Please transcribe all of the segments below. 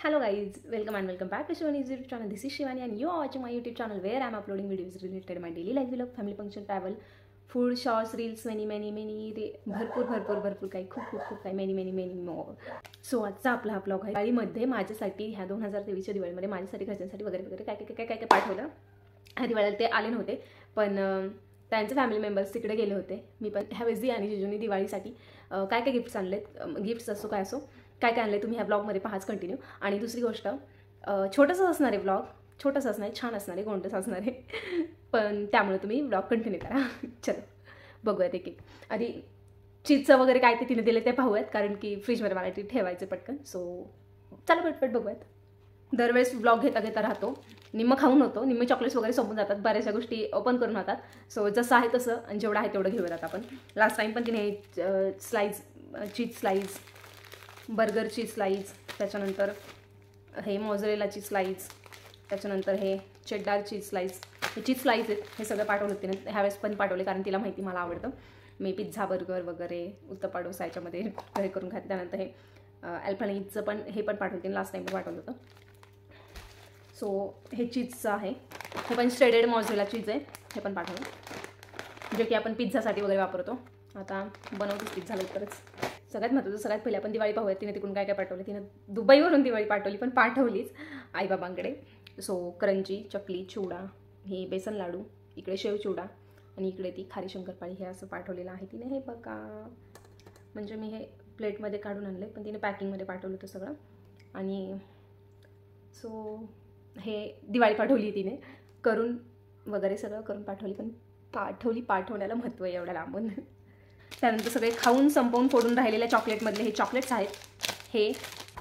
Hello guys, welcome and welcome back to Shivani's YouTube channel. This is Shivani and you are watching my YouTube channel where I am uploading videos related to my daily life vlog, family function, travel, food, shorts, reels, many भरपूर काही खूप काही many more. So आजचा आपला हा blog आहे. दिवाळीमध्ये माझ्यासाठी ह्या 2023 च्या दिवाळीमध्ये माझ्यासाठी घरच्यांसाठी वगैरे काय पाठवलं. ह्या दिवाळीला ते आले नव्हते पण त्यांचे फॅमिली मेंबर्स तिकडे गेले होते. मी पण ह्यावेळी आणि जिजूनी दिवाळीसाठी काय गिफ्ट्स आणलेत, गिफ्ट्स असो काय असो काय आणले तुम्ही ह्या ब्लॉगमध्ये पाहाच कंटिन्यू. आणि दुसरी गोष्ट छोटंसं असणार आहे ब्लॉग, छोटंसं असणार आहे, छान असणार आहे, गोंडस असणार आहे पण त्यामुळे तुम्ही ब्लॉग कंटिन्यू करा. चलो बघूयात एक एक. आधी चीजचं वगैरे काय ते तिने दिले ते पाहूयात कारण की फ्रीजमध्ये मला ते ठेवायचं पटकन. सो चला पटपट बघूयात. दरवेळेस ब्लॉग घेता राहतो, निम्म खाऊन होतो, निम्मे चॉकलेट्स वगैरे संपून जातात, बऱ्याचशा गोष्टी ओपन करून होतात. सो जसं आहे तसं आणि जेवढं आहे तेवढं घेऊयात आपण. लास्ट टाईम पण तिने slice, cheese slice, burger cheese slice, त्याच्यानंतर हे मोझरेला चीज स्लाइस, त्याच्यानंतर हे चेड्डार चीज स्लाइस, हे चीज स्लाइस आहेत. हे सगळं पाठवलं तिने ह्यावेळेस पण पाठवले कारण तिला माहिती मला आवडतं. मी पिझ्झा बर्गर वगैरे उत्तप्पा डोसा याच्यामध्ये हे करून खाते. त्यानंतर हे अल्फानीजचं पण हे पण पाठवते, लास्ट टाईम पाठवलं होतं. सो हे चीजचं आहे, हे पण श्रेडेड मोझरेला चीज आहे, हे पण पाठवलं जे की आपण पिझ्झासाठी वगैरे वापरतो. आता बनवतोच पिझ्झा लवकरच. सगळ्यात महत्त्वाचं सगळ्यात पहिले आपण दिवाळी पाहूया. तिने तिकडून काय पाठवलं. तिने दुबईवरून दिवाळी पाठवली पण पाठवलीच आईबाबांकडे. सो करंजी, चकली, चिवडा, हे बेसन लाडू, इकडे शेव चिवडा आणि इकडे ती खारी शंकरपाळी, हे असं पाठवलेलं आहे तिने. हे बघा, म्हणजे मी हे प्लेटमध्ये काढून आणले पण तिने पॅकिंगमध्ये पाठवलं होतं सगळं. आणि सो हे दिवाळी पाठवली तिने करून वगैरे सगळं करून पाठवली पण पाठवण्याला महत्त्व आहे एवढ्या लांबून. त्यानंतर सगळे खाऊन संपवून फोडून राहिलेल्या चॉकलेटमधले हे चॉकलेट्स आहेत. हे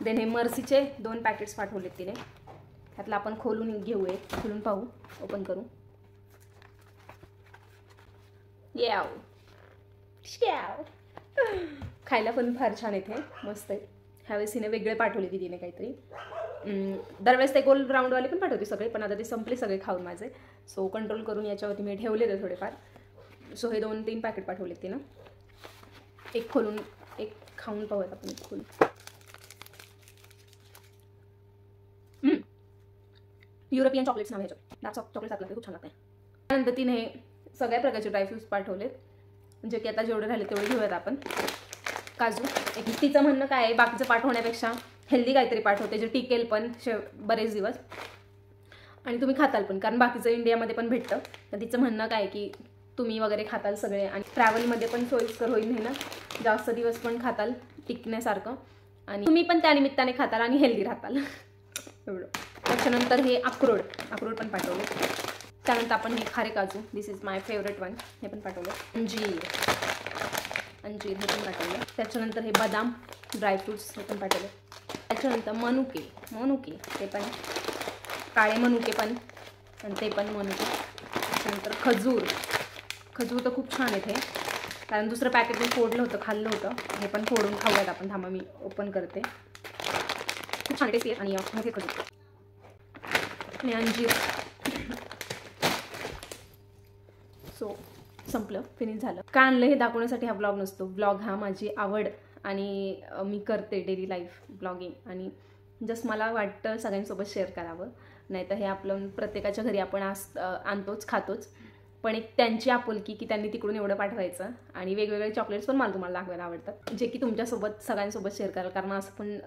देन हे मर्सीचे 2 पॅकेट्स पाठवलेत तिने. त्यातलं आपण खोलून घेऊयात, खोलून पाहू, ओपन करू. याव खायला पण फार छान येते, मस्त आहे. ह्यावेळेस तिने वेगळे पाठवले की तिने काहीतरी. दरवेळेस ते गोल राऊंडवाले पण पाठवते सगळे पण आता ते संपले सगळे खाऊन माझे. सो कंट्रोल करून याच्यावरती मी ठेवले ते थोडेफार. सो हे 2-3 पॅकेट पाठवलेत तिनं. एक खोलून एक खाऊन पाहूयात आपण. एक खोलून युरोपियन चॉकलेट्स नाव ह्याच्यात, डार्क चॉकलेट्स आपल्याला खूप छान लागते. त्यानंतर तिने सगळ्या प्रकारचे ड्रायफ्रूट्स पाठवलेत जे की आता जेवढे राहिले तेवढे घेऊयात आपण. काजू, एक तिचं म्हणणं काय आहे, बाकीचं पाठवण्यापेक्षा हेल्दी काहीतरी पाठवते जे टिकेल पण बरेच दिवस आणि तुम्ही खाताल पण, कारण बाकीचं इंडियामध्ये पण भेटतं. तर तिचं म्हणणं काय आहे की तुम्ही वगैरे खाताल सगळे आणि ट्रॅव्हलमध्ये पण सोयीस्कर होईल नाही ना, जास्त दिवस पण खाताल टिकण्यासारखं आणि तुम्ही पण त्यानिमित्ताने खाताल आणि हेल्दी राहताल एवढं. त्याच्यानंतर हे अक्रोड पण पाठवले. त्यानंतर आपण हे खारे काजू, दिस इज माय फेवरेट वन, हे पण पाठवलं. अंजीर हे पण पाठवलं. त्याच्यानंतर हे बदाम ड्रायफ्रूट्स, हे पण पाठवले. त्याच्यानंतर मनुके ते पण, काळे मनुके पण आणि ते पण मनुके. त्याच्यानंतर खजूर तर खूप छान आहेत हे, कारण दुसरं पॅकेट मी फोडलं होतं, खाल्लं होतं. हे पण फोडून खाऊयात आपण. थांबा मी ओपन करते. खूप छान टेस्टी आहे. आणि हे खजूर आणि अंजीर. सो संपलं, फिनिश झालं. काय आणलं हे दाखवण्यासाठी हा ब्लॉग नसतो. ब्लॉग हा माझी आवड आणि मी करते डेली लाईफ ब्लॉगिंग आणि जस्ट मला वाटतं सगळ्यांसोबत शेअर करावं. नाही तर हे आपलं प्रत्येकाच्या घरी आपण आणतोच खातोच, पण एक त्यांची आपुलकी की त्यांनी तिकडून एवढं पाठवायचं. आणि वेगवेगळे चॉकलेट्स पण मला तुम्हाला दाखवायला आवडतात जे की तुमच्यासोबत सगळ्यांसोबत शेअर कराल, कारण असं पण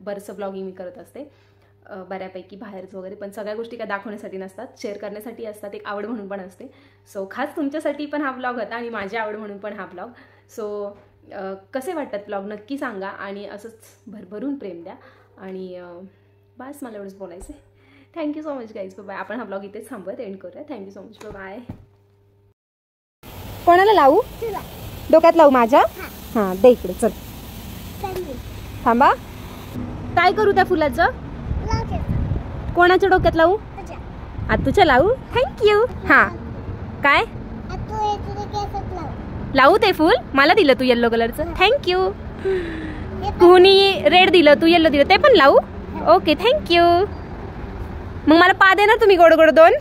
बरंचसं ब्लॉगिंग मी करत असते बऱ्यापैकी बाहेरचं वगैरे. पण सगळ्या गोष्टी काय दाखवण्यासाठी नसतात, शेअर करण्यासाठी असतात, एक आवड म्हणून पण असते. सो खास तुमच्यासाठी पण हा ब्लॉग होता आणि माझी आवड म्हणून पण हा ब्लॉग. सो कसे वाटतात ब्लॉग नक्की सांगा आणि असंच भरभरून प्रेम द्या. आणि बस मला एवढंच बोलायचं आहे. Thank you so much guys, bye. आपण हा ब्लॉग इथेच थांबवत एंड करूया. Thank you so much, bye. कोणाला लावू? डोक्यात लावू माझ्या? हां दे इकडे, चल थांबा. काय करू त्या फुलाचं? कोणाच्या डोक्यात लावू? आतूच्या लावू? थँक्यू. हां काय लावू ते फुल? मला दिलं तू येल्लो कलरचं, थँक्यू. कुणी रेड दिलं, तू येल्लो दिलं, ते पण लावू? Okay thank you. मग मला पा देणार तुम्ही गोड गोड 2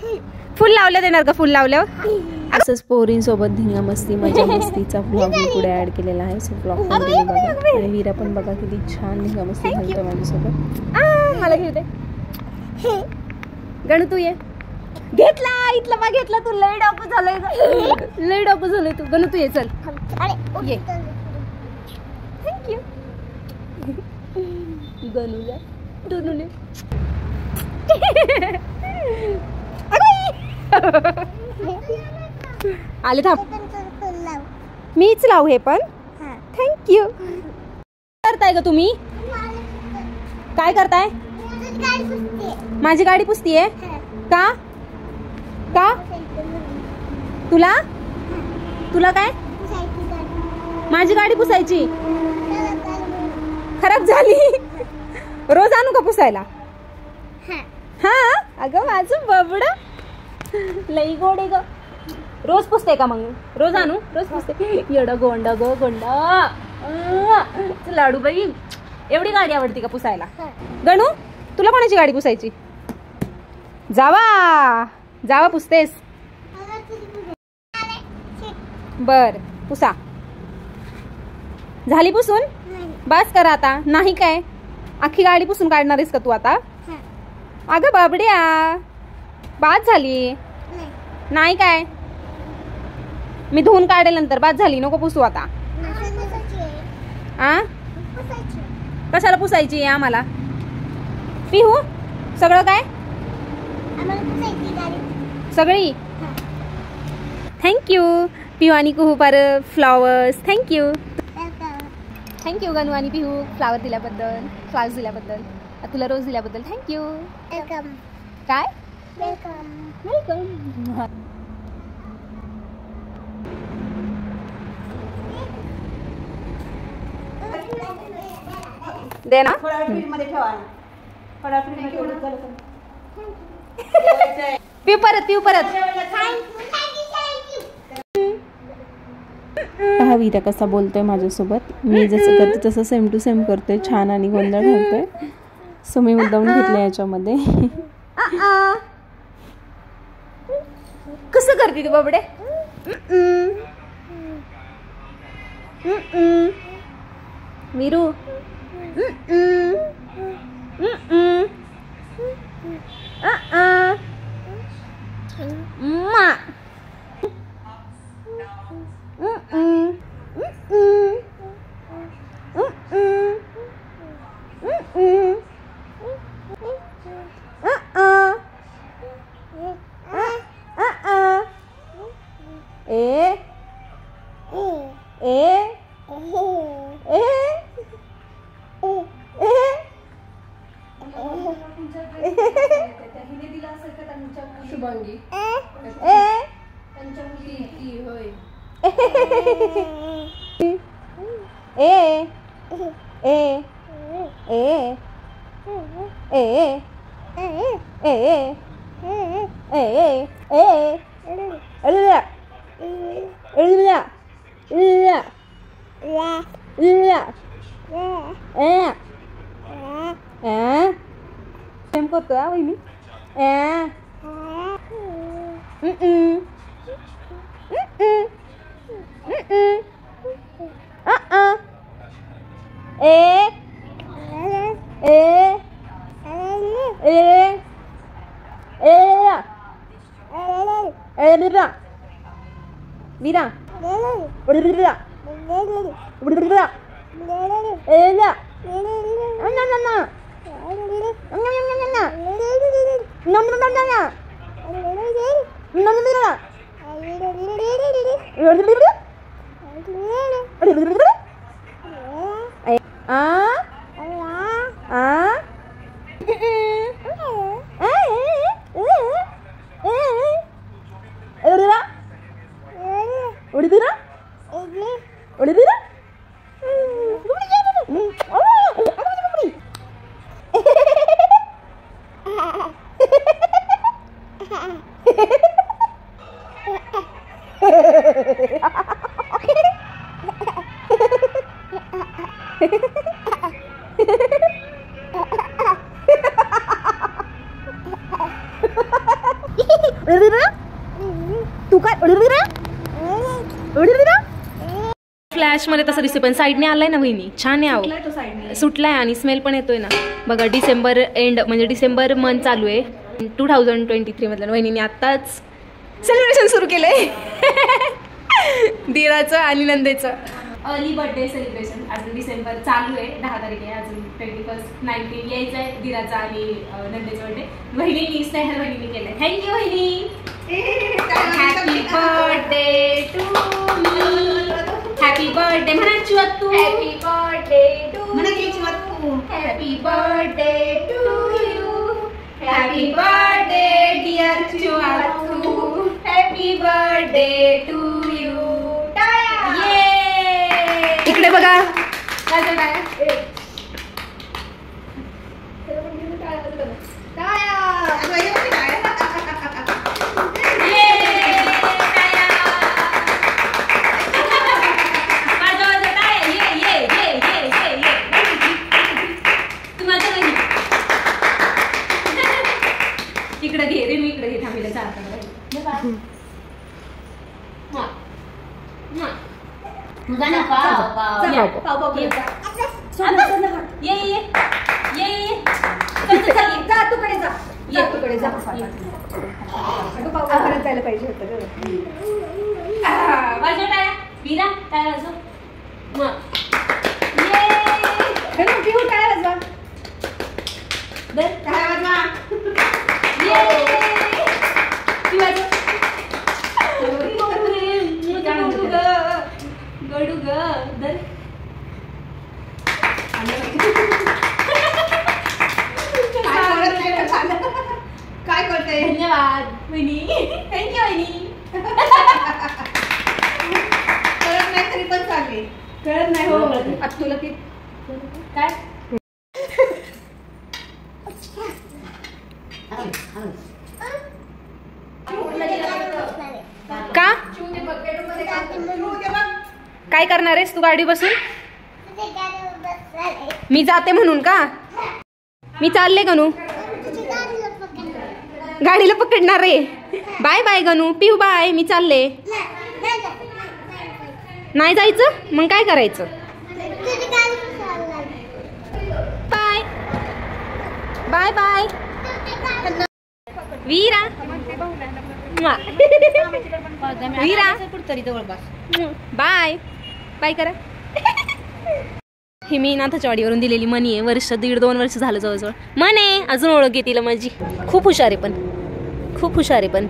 फुल लावल्या देणार का? फुल लावल्यावर असंच पोरींसोबत धिंगा मस्ती मजा मस्तीचा ब्लॉग मी पुढे ऍड केलेला आहे. सो ब्लॉग कंटिन्यू बघा. आणि वीरा पण बघा किती छान धिंगा मस्ती घालतो माझ्यासोबत. मला घेऊ दे गणू, तू ये. घेतला इथला बा, घेतला. तू लय डाकू झालंय, लय डाकू झालंय तू. गणू तू ये, चल ये. थँक्यू गणूला दोनूने. आले थांब, मीच लावू हे पण. थँक्यू. करताय ग तुम्ही? काय करताय? माझी गाडी पुसतीये का? का तुला तुला काय? माझी गाडी पुसायची खराब झाली. रोज आणू का पुसायला? हा अगं माझं बबड लई गोड आहे ग. रोज पुसते का? मग रोज आणू? रोज पुसते. एवढा गोंडा ग गोंडा. लाडू बाई, एवढी गाडी आवडती का पुसायला? गणू तुला कोणाची गाडी पुसायची? जावा जावा पुसतेस. बर पुसा. झाली पुसून? बस करा आता. नाही काय अख्खी गाडी पुसून काढणार आहेस का तू आता? अगं बाबड्या बाद झाली. नाही काय मी धुवून काढेल नंतर. बाद झाली, नको पुसू आता. आ कशाला पुसायची आहे आम्हाला? पिहू सगळं काय सगळी. थँक्यू पिहू आणि कुहू पर फ्लॉवर्स. थँक्यू थँक्यू गणू आणि पिहू फ्लावर दिल्याबद्दल, फ्लावर्स दिल्याबद्दल, तुला रोज दिल्याबद्दल थँक्यू. वेलकम. काय वेलकम वेलकम. दे ना. पिऊ परत, पिऊ परत. हा वीरा कसा बोलतोय माझ्यासोबत. मी जसं करते तसं सेम टू सेम करतोय. छान आणि गोंधळ घालतोय. सो मी मुद्दाम घेतलं याच्यामध्ये. कसं करते तू बाबडे? वीरू शुभांगी त्यांच्या मुली होय. ए ए ए ए ए ए ए अल्ला अल्ला अल्ला अल्ला ए सेम करतो हा वहिनी. ए वीरा तू काय फ्लॅश मध्ये तसं दिसते, पण साईडने आलाय ना वहिनी, छान आहे अहो, सुटलाय आणि स्मेल पण येतोय ना बघा. डिसेंबर एंड म्हणजे डिसेंबर मंथ चालू आहे 2023 मधलं. वहिनीने आत्ताच सेलिब्रेशन सुरू केलंय धीराचं आणि नंदेचं अर्ली बर्थडे सेलिब्रेशन. अजून डिसेंबर चालू आहे, 10 तारीख आहे, अजून 21 19 यायचं आहे धीराचा आणि नंदेचा बर्थडे. वहिनी स्नेहल वहिनीने केलंय. थँक्यू वहिनी. Happy birthday to me. Happy birthday म्हणा चिवत्तू. हॅपी बर्थडे टू म्हणा चिवत्तू. Happy birthday to you. Happy birthday dear चिवत्तू. Happy birthday to you. इकडे बघा इकडे घे रे, मी इकडे घे थांबीला चालतं. जायला पाहिजे होतं. गडू ग दर काय करते. धन्यवाद वहिनी. थँक्यू वहिनी. कळत नाही तरी पण चालेल. कळत नाही हो आता तुला ती काय का काय करणार आहेस तू गाडी बसून. मी जाते म्हणून का. मी चालले गणू, गाडीला पकडणार रे. Bye bye Ganu. पिऊ बाय. मी चालले. नाही जायचं मग काय करायचं. बाय बाय बाय वीरा. वीरा बाय बाय करा. ही मी नाथाच्या वाडीवरून दिलेली मनी आहे. वर्ष 1.5-2 वर्ष झालं जवळजवळ. मने अजून ओळख आहे तिला माझी. खूप हुशार आहे, पण खूप हुशार आहे. पण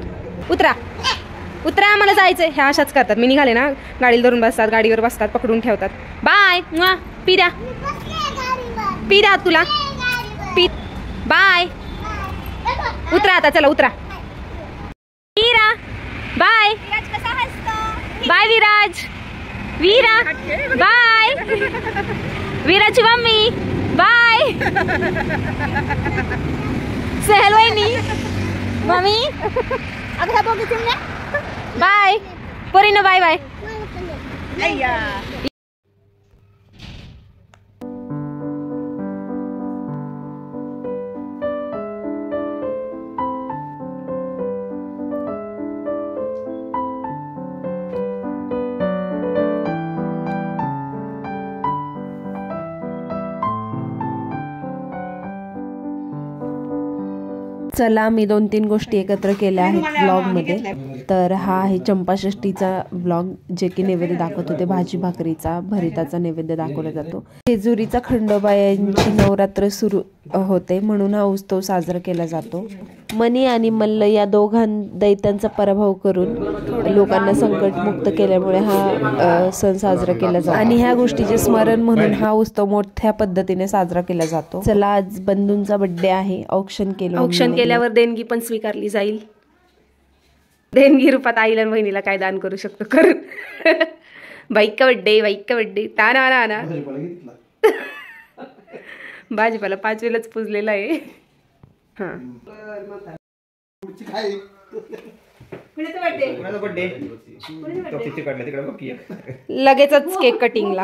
उतरा उतरा, मला जायचंय. ह्या अशाच करतात. मी निघाले ना गाडीला धरून बसतात, गाडीवर बसतात, पकडून ठेवतात. बाय पिरा पिरा तुला पी. बाय उतरा आता, चला उतरा. Veera bye bye. Viraj Veera bye. वीराची मम्मी बाय. सहल वहिनी मम्मी बाय. पोरीनो बाय बाय. चला मी 2-3 गोष्टी एकत्र केल्या आहेत ब्लॉगमध्ये. तर हा आहे चंपाषष्ठीचा ब्लॉग, जे की नैवेद्य दाखवत होते. भाजी भाकरीचा भरिताचा नैवेद्य दाखवला जातो. जेजुरीचा खंडोबायांची नवरात्र सुरू होते म्हणून हा उत्सव साजरा केला जातो. मनी आणि मल्ल या दोघां दैत्यांचा पराभव करून लोकांना संकटमुक्त केल्यामुळे हा सण साजरा केला जातो आणि ह्या गोष्टीचे स्मरण म्हणून हा उत्सव मोठ्या पद्धतीने साजरा केला जातो. चला आज बंधूंचा बर्थडे आहे. औक्षण केल्यावर देणगी पण स्वीकारली जाईल. देणगी रूपात आईला बहिणीला काय दान करू शकतो करून. बाईक बड्डे ताना ना. भाजीपाला 5 वेळाच पुजलेला आहे. हा लगेचच केक कटिंगला.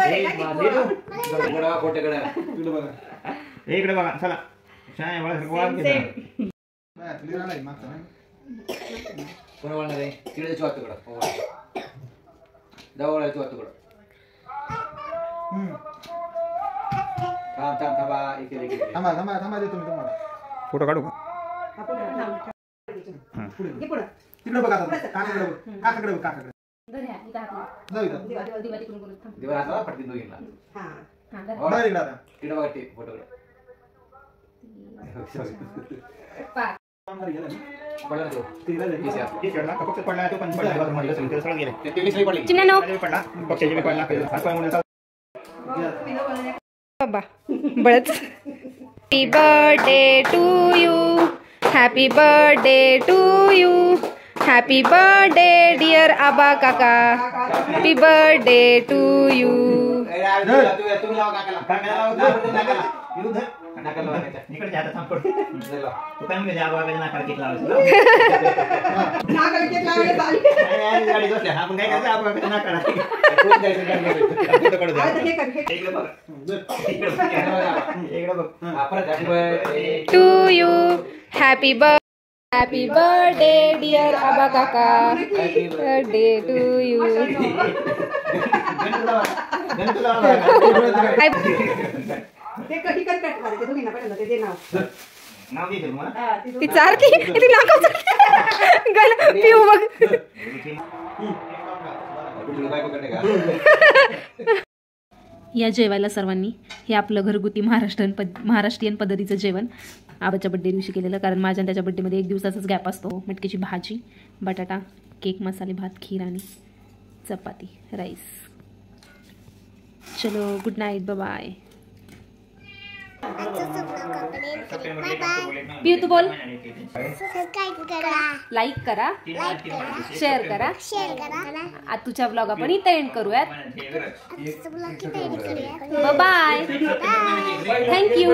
थांबा देतो मी तुम्हाला. फोटो काढू का? तिकडे बघा काकाकडे बघ काकाकडे बघ काकाकडे जाऊ इथं बाबा बळच. Happy birthday to you, happy birthday to you, happy birthday dear आबा काका, happy birthday to you. To you, happy birthday dear आबा काका, हॅपी बर्थडे टू यू. तिचा अर्थ पिऊ बघ. या जेवायला सर्वांनी हे आपलं घरगुती महाराष्ट्रीयन पद्धतीचं जेवण आबाच्या बड्डे दिवशी केलेलं, कारण माझ्या त्याच्या बड्डेमध्ये 1 दिवसाचाच गॅप असतो. मटकीची भाजी, बटाटा, केक, मसाले भात, खीर आणि चपाती, राईस. चलो गुड नाईट, बाय. पिऊ तू बोल. लाईक करा, शेअर करा. तुझ्या ब्लॉग आपण इथे एंड करूयात. Bye, thank you.